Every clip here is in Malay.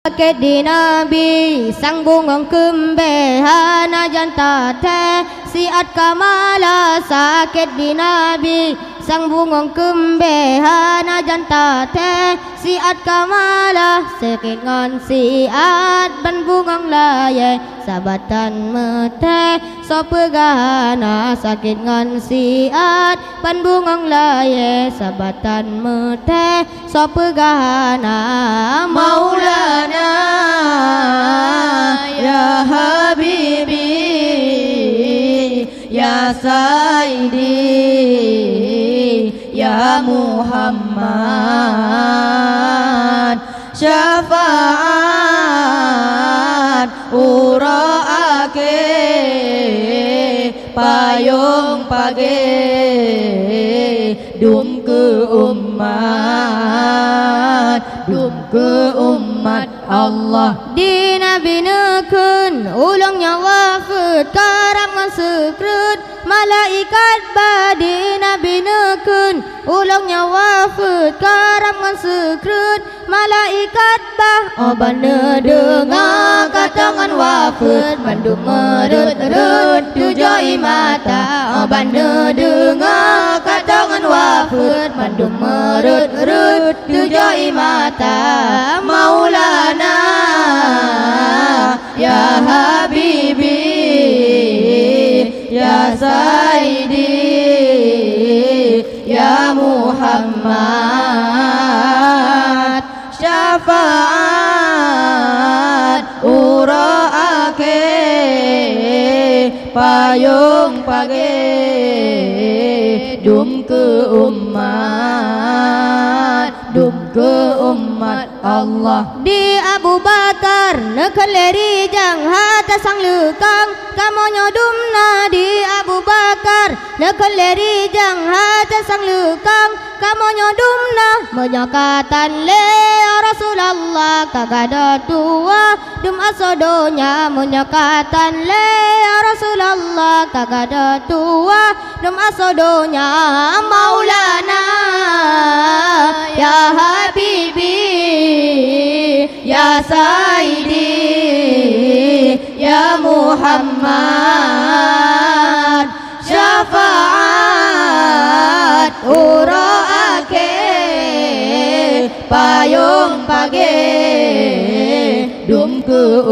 Kết đi nabi sang bungang kumbeha na janta the si at kamala sakit di nabi sang bungang kumbeha na janta the si at kamala sakit ngon si at ban bungang laye sabatan mete so pegana sakit ngon si at ban bungang laye sabatan mete so pegana maulana ya habibi ya saidi ya Muhammad syafaat uraake payung page dum ke umat Allah di nabi nekun ulangnya wafat karangan sekrut malaikat badi nabi nekun ulangnya wafat karangan sekrut malaikat bah obana dengar katangan wafat bandung merut-rut tujuh mata obana dengar katangan wafat bandung merut-rut tujuh mata maulana ya habibi ya saidi ya Muhammad syafaat uraake payung page dum ke umat Allah di Abu Bakar nekeleri jang hata sang lukang kamu nyodumna di Abu Bakar nekeleri jang hata sang lukang kamu nyodumna menyokatan le Rasulullah kagada tua dum asodonya menyokatan le Rasulullah kagada tua dum asodonya maulana ya habibi ya saidi ya Muhammad syafaat uraake payung page dum ke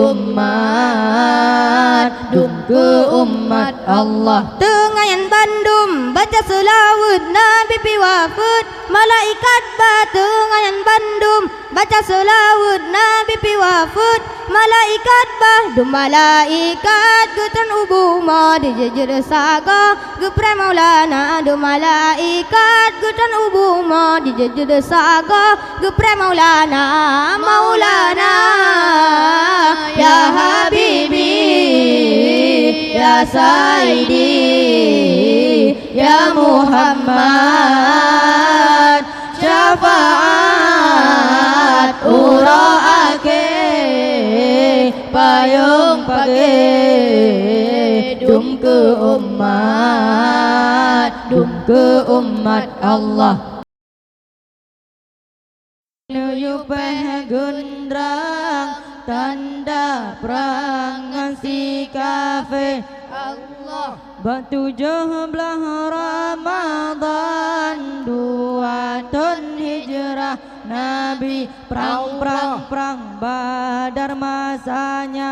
umat Allah tengayan Bandung baca selawat Nabi piwafut malaikat batengayan Bandung baca selawat Nabi piwafut malaikat bah malaikat gutan ubuma dijejur saga gepre maulana malaikat gutan ubuma dijejur saga gepre maulana ya habibi ya saidi ya Muhammad syafaat uraake payung page dum ke umat Allah Luyupeh gundrang tanda perang si kafe Allah Batujuh Ramadan 2 tahun hijrah Nabi perang Badar masanya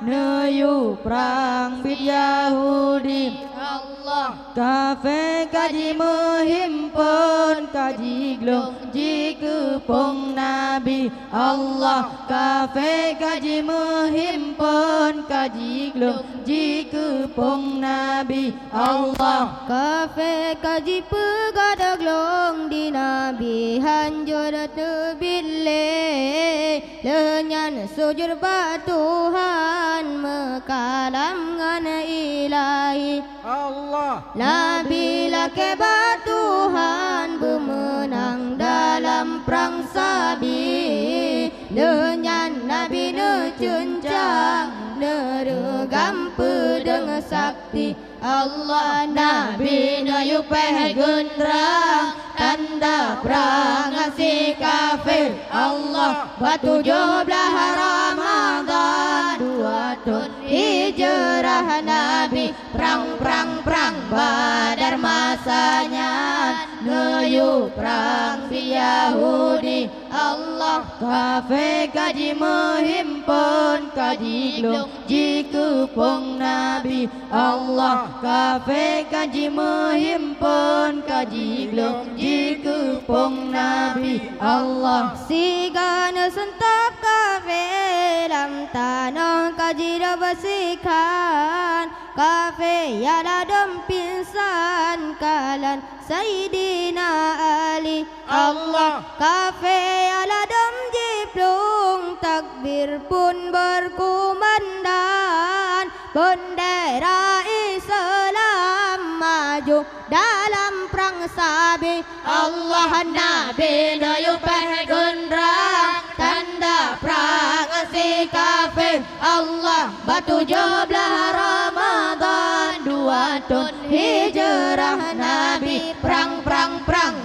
Neyu perang bid Yahudi Allah kafe kaji menghimpun kaji glong jika pung Nabi Allah kafe kaji menghimpun kaji glong jika pung Nabi Allah kafe kaji pegada glong di Nabi hanjur tebile lenyan sujud batuhan mekalam ngan ilahi Allah Nabi lake batuhan bemenang dalam perang sabi lenyan Nabi necuncang neregam pedeng sakti Allah Nabi nayupeh gundrang tanda perang si kafir Allah batu joblah hijrah Nabi, perang Badar masanya, nuyu perang si Yahudi. Allah kafe kaji menghimpun kaji glung jiku pung Nabi. Allah kafe kaji menghimpun kaji glung jiku pung Nabi. Allah sigana sentak kafe dalam tanah kaji dah bersihkan kafe ya ladam pinsan kalan Sayyidina Ali. Allah kafe ya ladam jiplung takbir pun berkumandang, bendera Islam maju dalam perang Sabi. Allah Nabi nuyu pehgendrang tanda perang si kafir. Allah batu joblah Ramadan 2 tahun hijrah Nabi, perang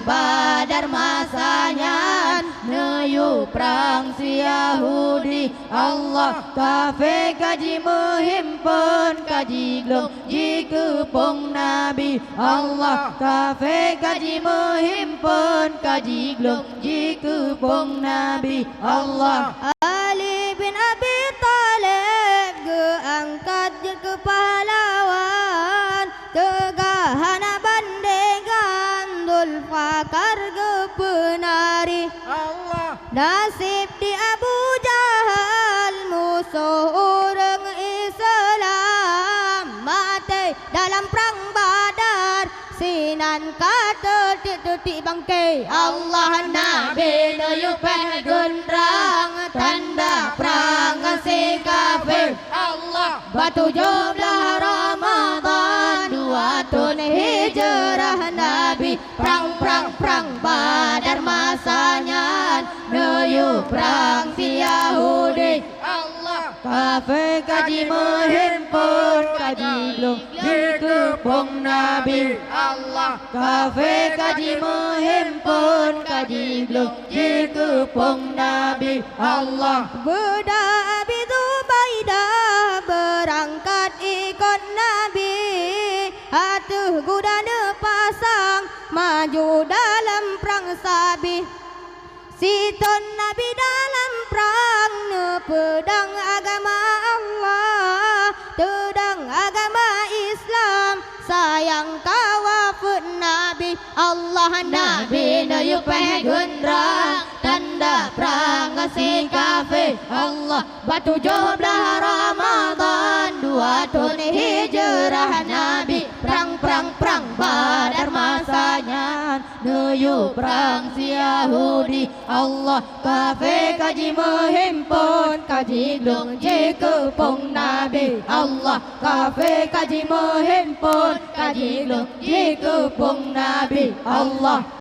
Badar masanya, nuyu perang si Yahudi. Allah kafe kaji menghimpun kaji glung jiku pung Nabi. Allah kafe kaji menghimpun kaji glung jiku pung Nabi. Allah Ali bin Abi Talib geangkat je ke pahlawan, tegahan bandingan Zulfakar ke penari. Allah nasib di Abu Jahal musuh orang Islam, mati dalam perang Badar sinan kata titik bangkai. Allah Nabi nuyu pehgendrang tanda perang si kafir. Allah batu jumlah Ramadan 2 tahun hijrah Nabi, perang Badar masanya, nuyu perang si Yahudi. Allah kafe kaji menghimpun kaji glung jiku pung Nabi. Allah kafe kaji menghimpun kaji glung jiku pung Nabi. Allah budak Abi Zubaidah berangkat ikut Nabi, atuh gudana pasang maju dalam perang Sabi. Siton Nabi dalam perang pedang agama Allah, pedang agama Islam, sayang kawafut Nabi. Allah Nabi nuyu pehgendrang tanda perang si kafir. Allah batu jumlah Ramadan 2 tahun hijrah Nabi, perang Badar masanya, nuyu perang si Yahudi. Allah kafe kaji menghimpun kaji glung jiku pung Nabi. Allah kafe kaji menghimpun kaji glung jiku pung Nabi. Allah